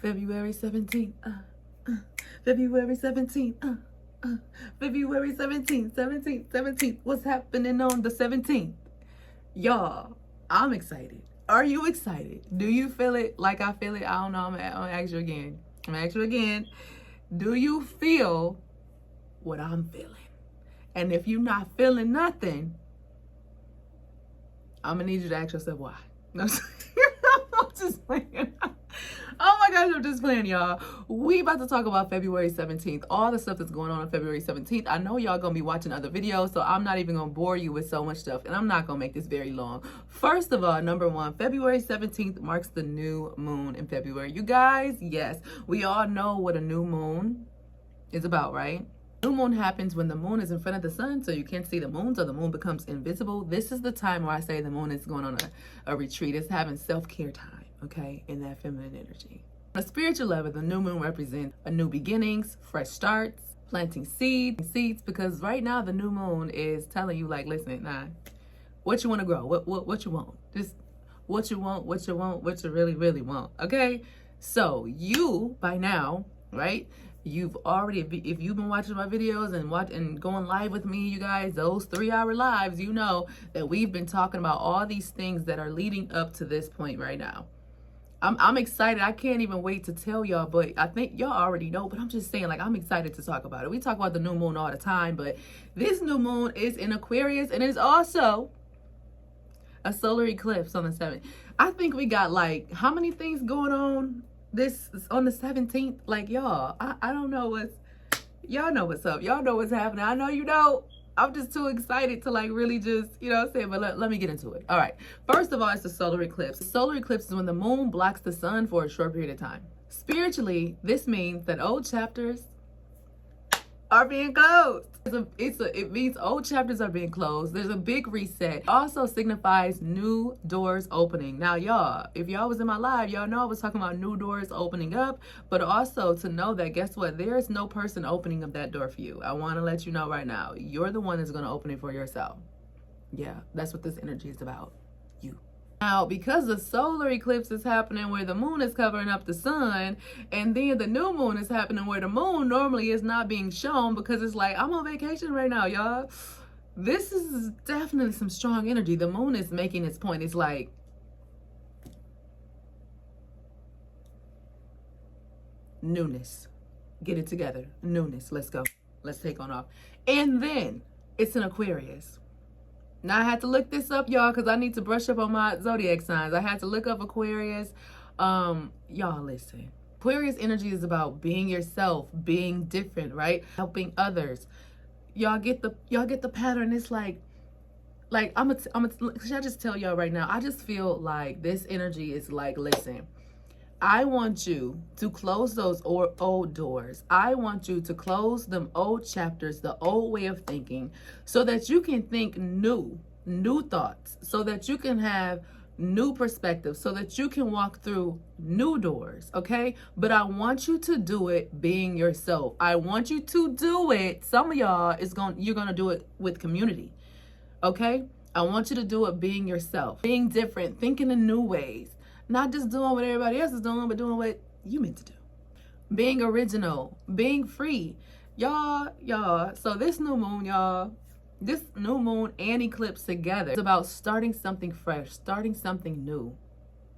February 17th, February 17th, February 17th, 17th, 17th. What's happening on the 17th? Y'all, I'm excited. Are you excited? Do you feel it like I feel it? I don't know. I'm gonna ask you again. Do you feel what I'm feeling? And if you're not feeling nothing, I'm gonna need you to ask yourself why. No, I'm just playing. Oh my gosh, I'm just playing, y'all. We about to talk about February 17th. All the stuff that's going on February 17th. I know y'all gonna be watching other videos, so I'm not even gonna bore you with so much stuff, and I'm not gonna make this very long. First of all, number one, February 17th marks the new moon in February. You guys, yes, we all know what a new moon is about, right? New moon happens when the moon is in front of the sun, so you can't see the moon, so the moon becomes invisible. This is the time where I say the moon is going on a retreat. It's having self-care time, okay, in that feminine energy. On a spiritual level, the new moon represents a new beginnings, fresh starts, planting seeds, because right now the new moon is telling you, like, listen, nah, what you want to grow, what you want, just what you want, what you really, really want, okay? So you, by now, right, you've already, if you've been watching my videos and going live with me, you guys, those 3-hour lives, you know that we've been talking about all these things that are leading up to this point right now. I'm excited. I can't even wait to tell y'all, but I think y'all already know, but I'm just saying, like, I'm excited to talk about it. We talk about the new moon all the time, but this new moon is in Aquarius, and it's also a solar eclipse on the 7th. I think we got, like, how many things going on this on the 17th? Like, y'all, I don't know y'all know what's up. Y'all know what's happening. I know you know. I'm just too excited to, like, really just, you know what I'm saying? But let me get into it. All right. First of all, it's the solar eclipse. The solar eclipse is when the moon blocks the sun for a short period of time. Spiritually, this means that old chapters are being closed. It means old chapters are being closed. There's a big reset. It also signifies new doors opening. Now, y'all, if y'all was in my live, y'all know I was talking about new doors opening up, but also to know that, guess what? There is no person opening up that door for you. I want to let you know right now, you're the one that's going to open it for yourself. Yeah, that's what this energy is about. You. Now, because the solar eclipse is happening where the moon is covering up the sun, and then the new moon is happening where the moon normally is not being shown, because it's like, I'm on vacation right now, y'all. This is definitely some strong energy. The moon is making its point. It's like, newness. Get it together. Newness. Let's go. Let's take on off. And then it's an Aquarius. Now, I had to look this up, y'all, because I need to brush up on my zodiac signs. I had to look up Aquarius. Y'all, listen. Aquarius energy is about being yourself, being different, right? Helping others. Y'all get the pattern. It's like should I just tell y'all right now? I just feel like this energy is like, listen, I want you to close those old doors. I want you to close them old chapters, the old way of thinking, so that you can think new thoughts, so that you can have new perspectives, so that you can walk through new doors, okay? But I want you to do it being yourself. I want you to do it. Some of y'all you're gonna do it with community, okay? I want you to do it being yourself, being different, thinking in new ways. Not just doing what everybody else is doing, but doing what you meant to do. Being original, being free. Y'all. So this new moon, y'all, this new moon and eclipse together, it's about starting something fresh, starting something new,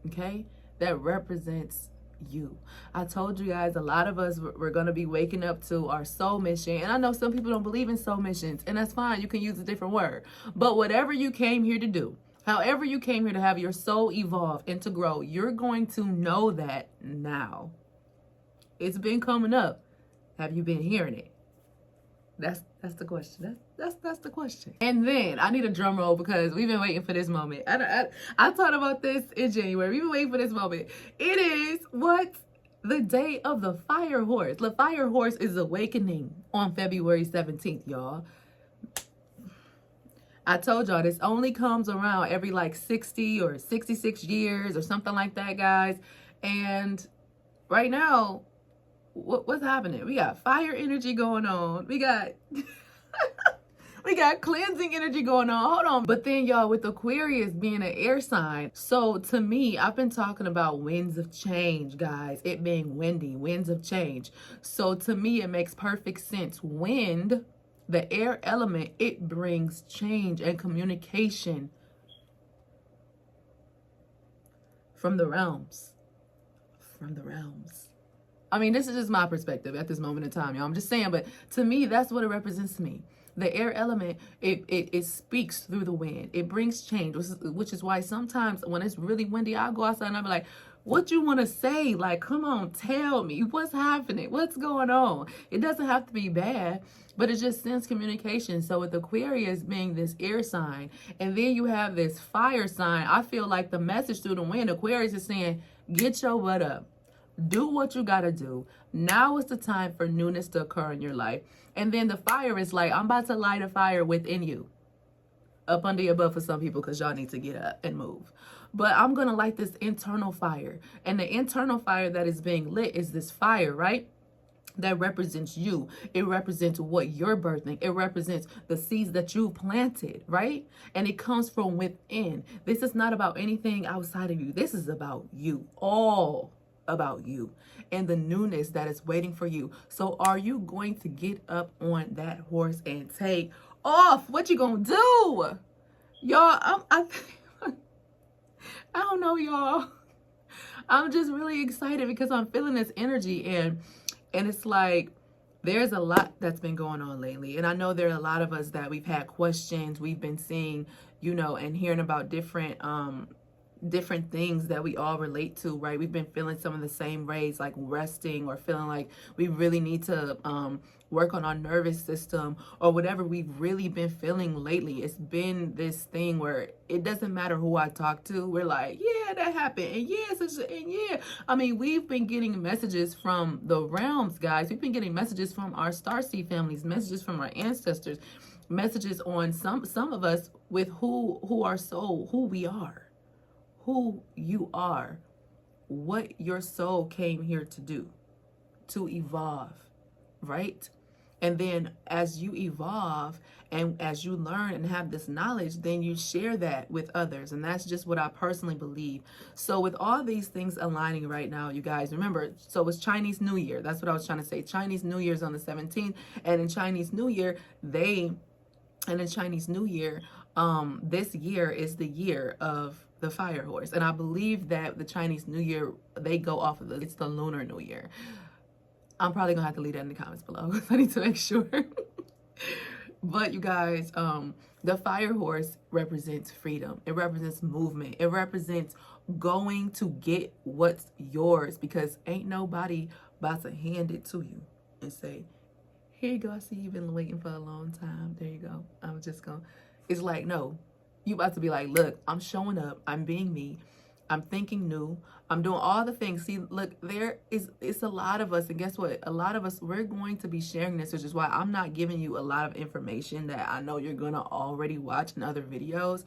okay? That represents you. I told you guys, a lot of us, we're going to be waking up to our soul mission. And I know some people don't believe in soul missions, and that's fine. You can use a different word. But whatever you came here to do, however you came here to have your soul evolve and to grow, you're going to know that now. It's been coming up. Have you been hearing it? That's the question. That's the question. And then I need a drum roll, because we've been waiting for this moment. I thought about this in January. We've been waiting for this moment. It is what? The day of the fire horse. The fire horse is awakening on February 17th, y'all. I told y'all this only comes around every like 60 or 66 years or something like that, guys. And right now, what's happening? We got fire energy going on. We got We got cleansing energy going on. Hold on. But then, y'all, with Aquarius being an air sign, so to me, I've been talking about winds of change, guys. It being windy, winds of change. So to me, it makes perfect sense. Wind, the air element, it brings change and communication from the realms. From the realms. I mean, this is just my perspective at this moment in time, y'all. I'm just saying, but to me, that's what it represents to me. The air element, it speaks through the wind. It brings change, which is why sometimes when it's really windy, I'll go outside and I'll be like, what you want to say? Like, come on, tell me. What's happening? What's going on? It doesn't have to be bad, but it just sends communication. So with Aquarius being this air sign, and then you have this fire sign, I feel like the message through the wind, Aquarius is saying, get your butt up. Do what you gotta do. Now is the time for newness to occur in your life. And then the fire is like, I'm about to light a fire within you. Up under your butt for some people, because y'all need to get up and move. But I'm gonna light this internal fire. And the internal fire that is being lit is this fire, right? That represents you. It represents what you're birthing. It represents the seeds that you planted, right? And it comes from within. This is not about anything outside of you. This is about you. All about you and the newness that is waiting for you. So are you going to get up on that horse and take off? What you gonna do? Y'all, I don't know, y'all. I'm just really excited because I'm feeling this energy, and it's like there's a lot that's been going on lately. And I know there are a lot of us that we've had questions. We've been seeing, you know, and hearing about different things that we all relate to, right? We've been feeling some of the same ways, like resting, or feeling like we really need to work on our nervous system, or whatever we've really been feeling lately. It's been this thing where it doesn't matter who I talk to, we're like, yeah, that happened, and yes, and yeah. I mean, we've been getting messages from the realms, guys. We've been getting messages from our starseed families, messages from our ancestors, messages on some of us with who are soul, who we are, who you are, what your soul came here to do, to evolve, right? And then as you evolve and as you learn and have this knowledge, then you share that with others. And that's just what I personally believe. So with all these things aligning right now, you guys, remember, so it's Chinese New Year. That's what I was trying to say. Chinese New Year is on the 17th. And in Chinese New Year, this year is the year of the fire horse. And I believe that the Chinese New Year, they go off of it's the Lunar New Year. I'm probably gonna have to leave that in the comments below because I need to make sure. But you guys, the fire horse represents freedom. It represents movement. It represents going to get what's yours, because ain't nobody about to hand it to you and say, here you go, I see you've been waiting for a long time. There you go. I'm just gonna, it's like, no, you about to be like, look, I'm showing up. I'm being me. I'm thinking new. I'm doing all the things. See, look, it's a lot of us. And guess what? A lot of us, we're going to be sharing this, which is why I'm not giving you a lot of information that I know you're going to already watch in other videos,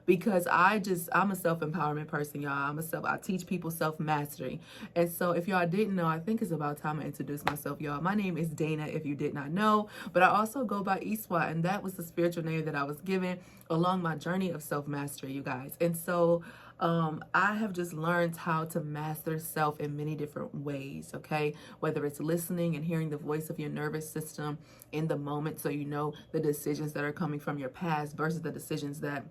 because I'm a self-empowerment person, y'all. I teach people self-mastery. And so if y'all didn't know, I think it's about time I introduce myself, y'all. My name is Dana, if you did not know, but I also go by Iswa, and that was the spiritual name that I was given along my journey of self-mastery, you guys. And so I have just learned how to master self in many different ways, okay? Whether it's listening and hearing the voice of your nervous system in the moment, so you know the decisions that are coming from your past versus the decisions that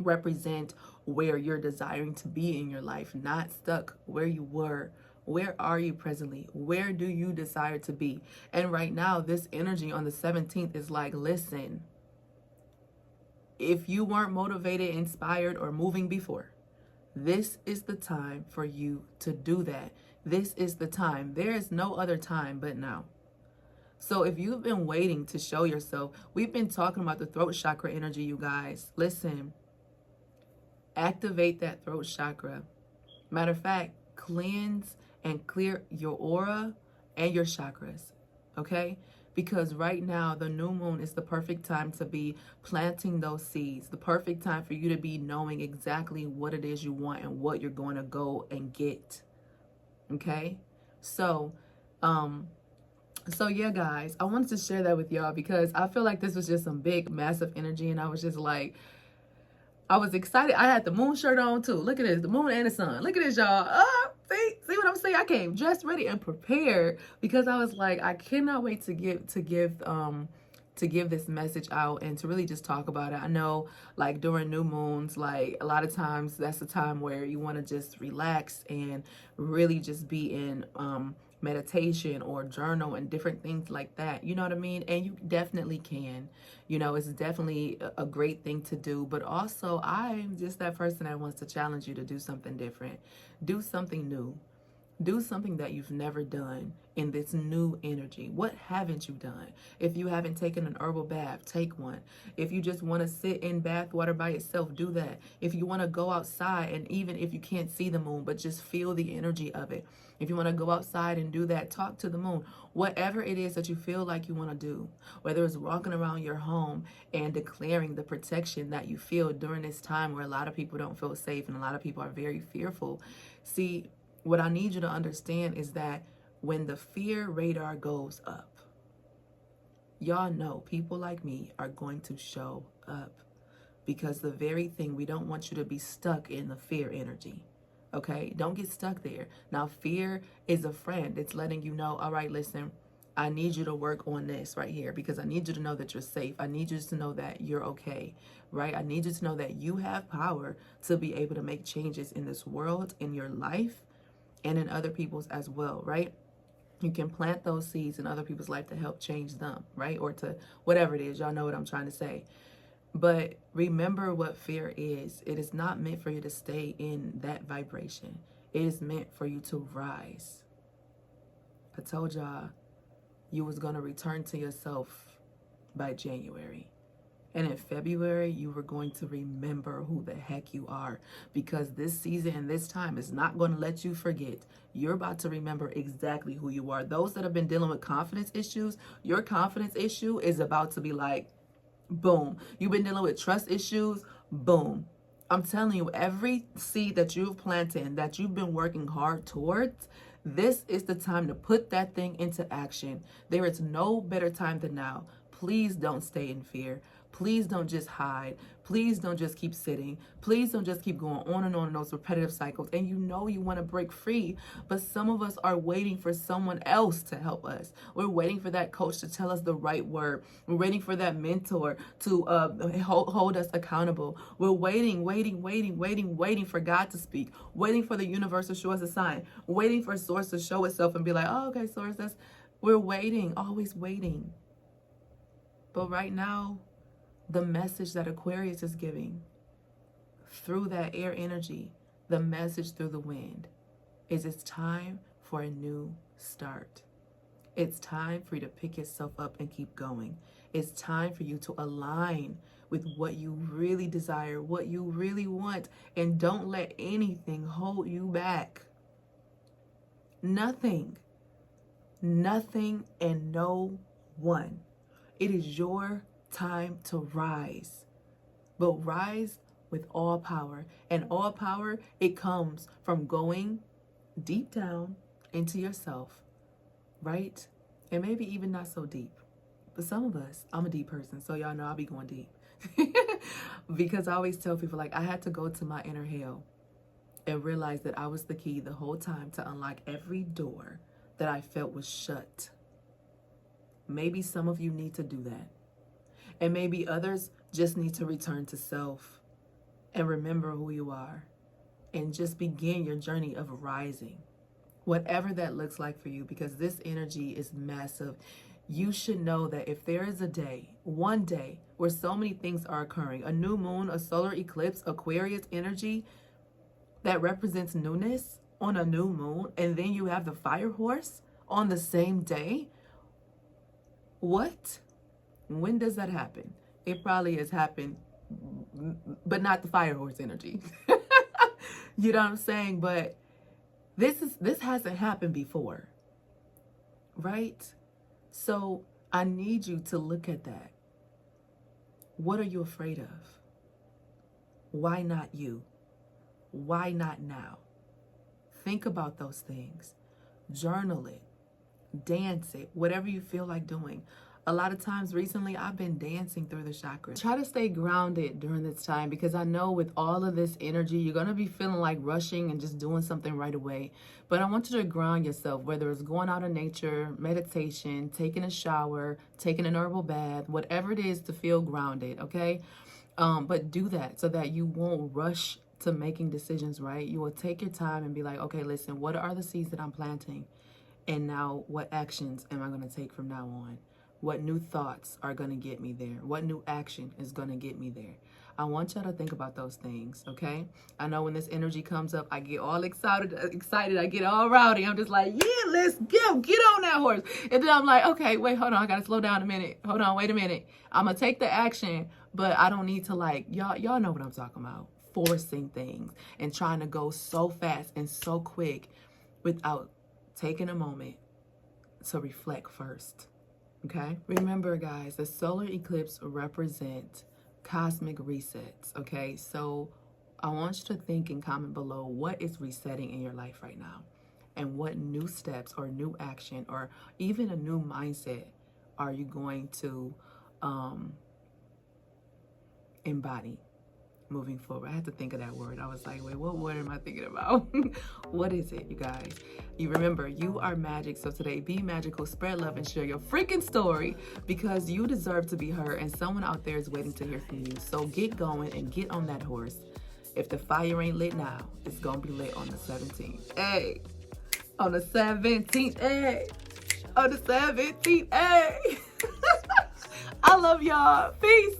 represent where you're desiring to be in your life, not stuck where you were. Where are you presently? Where do you desire to be? And right now, this energy on the 17th is like, listen, if you weren't motivated, inspired, or moving before, this is the time for you to do that. This is the time. There is no other time but now. So if you've been waiting to show yourself, we've been talking about the throat chakra energy, you guys. Listen, activate that throat chakra. Matter of fact, cleanse and clear your aura and your chakras, okay? Because right now, the new moon is the perfect time to be planting those seeds, the perfect time for you to be knowing exactly what it is you want and what you're going to go and get, okay? So, So yeah, guys, I wanted to share that with y'all because I feel like this was just some big, massive energy, and I was just like, I was excited. I had the moon shirt on too. Look at this, the moon and the sun. Look at this, y'all. See what I'm saying? I came dressed, ready, and prepared because I was like, I cannot wait to give this message out and to really just talk about it. I know, like during new moons, like a lot of times that's the time where you want to just relax and really just be in meditation or journal and different things like that. You know what I mean? And you definitely can. You know, it's definitely a great thing to do. But also, I'm just that person that wants to challenge you to do something different, do something new. Do something that you've never done in this new energy. What haven't you done? If you haven't taken an herbal bath, take one. If you just want to sit in bath water by yourself, do that. If you want to go outside, and even if you can't see the moon, but just feel the energy of it. If you want to go outside and do that, talk to the moon. Whatever it is that you feel like you want to do, whether it's walking around your home and declaring the protection that you feel during this time where a lot of people don't feel safe and a lot of people are very fearful. See, what I need you to understand is that when the fear radar goes up, y'all know people like me are going to show up, because the very thing, we don't want you to be stuck in the fear energy. Okay? Don't get stuck there. Now, fear is a friend. It's letting you know, all right, listen, I need you to work on this right here because I need you to know that you're safe. I need you to know that you're okay, right? I need you to know that you have power to be able to make changes in this world, in your life, and in other people's as well, right? You can plant those seeds in other people's life to help change them, right? Or to whatever it is. Y'all know what I'm trying to say. But remember what fear is. It is not meant for you to stay in that vibration. It is meant for you to rise. I told y'all you was going to return to yourself by January. And in February, you were going to remember who the heck you are, because this season and this time is not going to let you forget. You're about to remember exactly who you are. Those that have been dealing with confidence issues, your confidence issue is about to be like, boom. You've been dealing with trust issues, boom. I'm telling you, every seed that you've planted and that you've been working hard towards, this is the time to put that thing into action. There is no better time than now. Please don't stay in fear. Please don't just hide. Please don't just keep sitting. Please don't just keep going on and on in those repetitive cycles. And you know you want to break free, but some of us are waiting for someone else to help us. We're waiting for that coach to tell us the right word. We're waiting for that mentor to hold us accountable. We're waiting for God to speak, waiting for the universe to show us a sign, waiting for source to show itself and be like, oh, okay, source, we're waiting, always waiting. But right now, the message that Aquarius is giving through that air energy, the message through the wind, is it's time for a new start. It's time for you to pick yourself up and keep going. It's time for you to align with what you really desire, what you really want, and don't let anything hold you back. Nothing and no one. It is your time to rise, but rise with all power. And all power, it comes from going deep down into yourself, right? And maybe even not so deep, but some of us, I'm a deep person, so y'all know I'll be going deep. Because I always tell people, like, I had to go to my inner hell and realize that I was the key the whole time to unlock every door that I felt was shut. Maybe some of you need to do that. And maybe others just need to return to self and remember who you are and just begin your journey of rising. Whatever that looks like for you, because this energy is massive. You should know that if there is a day, one day, where so many things are occurring, a new moon, a solar eclipse, Aquarius energy that represents newness on a new moon, and then you have the fire horse on the same day. What? When does that happen? It probably has happened, but not the fire horse energy. You know what I'm saying? But this hasn't happened before, right? So I need you to look at that. What are you afraid of? Why not you? Why not now? Think about those things. Journal it. Dance it, whatever you feel like doing. A lot of times recently, I've been dancing through the chakras. Try to stay grounded during this time, because I know with all of this energy, you're going to be feeling like rushing and just doing something right away. But I want you to ground yourself, whether it's going out in nature, meditation, taking a shower, taking an herbal bath, whatever it is to feel grounded, okay? But do that so that you won't rush to making decisions, right? You will take your time and be like, okay, listen, what are the seeds that I'm planting? And now what actions am I going to take from now on? What new thoughts are going to get me there? What new action is going to get me there? I want y'all to think about those things, okay? I know when this energy comes up, I get all excited, I get all rowdy. I'm just like, yeah, let's go, get on that horse. And then I'm like, okay, wait, hold on, I got to slow down a minute. Hold on, wait a minute. I'm going to take the action, but I don't need to like, y'all know what I'm talking about. Forcing things and trying to go so fast and so quick without taking a moment to reflect first. Okay? Remember, guys, the solar eclipse represents cosmic resets. Okay? So I want you to think and comment below what is resetting in your life right now, and what new steps or new action or even a new mindset are you going to embody moving forward. I had to think of that word. I was like, wait, what word am I thinking about? What is it, you guys? You remember, you are magic. So today, be magical, spread love, and share your freaking story, because you deserve to be heard, and someone out there is waiting to hear from you. So get going and get on that horse. If the fire ain't lit now, it's gonna be lit on the 17th. Hey, on the 17th. Hey, on the 17th. Hey. I love y'all. Peace.